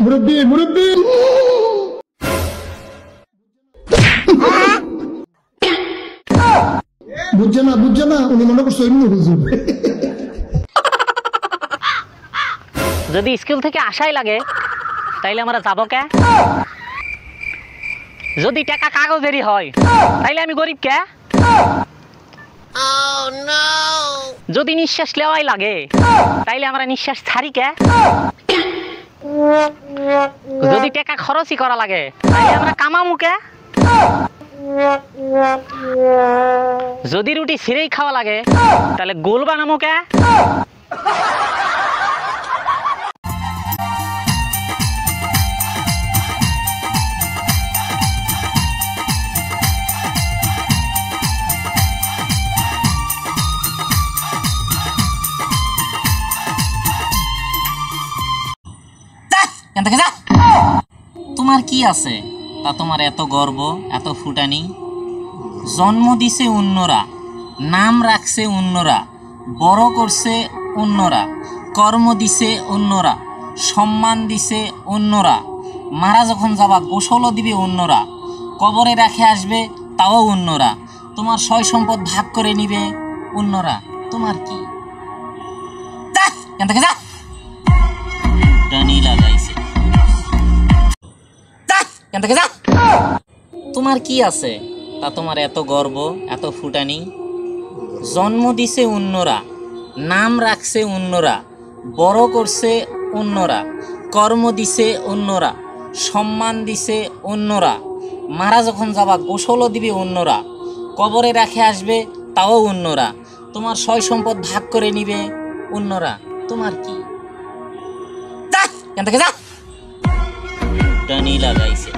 মুরব্বি মুরব্বি বুঝছে না উনি মনে করছে এমনি হুজুর। যদি স্কুল থেকে আসাই লাগে তাইলে আমরা যাবো কে? যদি টাকা কাগজেরই হয় তাইলে আমি গরিব কে? যদি নিঃশ্বাস নেওয়াই লাগে তাইলে আমরা নিঃশ্বাস ছাড়ি কে? যদি টাকা খরচই করা লাগে তাইলে আমরা কামামু কে? যদি রুটি ছিঁড়েই খাওয়া লাগে তাহলে গোল বানামু কে? তোমার কি আছে তা তোমার এত গর্ব, এত ফুটানি? জন্ম দিছে অন্যরা, নাম রাখছে অন্যরা, বড় করছে অন্যরা, কর্ম দিছে অন্যরা, সম্মান দিছে অন্যরা, মারা যখন যাবা গোসলও দিবে অন্যরা, কবরে রেখে আসবে তাও অন্যরা, তোমার সয় সম্পদ ভাগ করে নিবে অন্যরা। তোমার কি? টানি লাগাইছে। তোমার কি আছে তা তোমার এত গর্ব, এত ফুটানি? জন্ম দিছে অন্যরা, নাম রাখছে অন্যরা, বড় করছে অন্যরা, কর্ম দিছে অন্যরা, সম্মান দিছে অন্যরা, মারা যখন যাবা গোসলও দিবে অন্যরা, কবরে রেখে আসবে তাও অন্যরা, তোমার সয় সম্পদ ভাগ করে নিবে অন্যরা। তোমার কি? টানি লাগাইছে।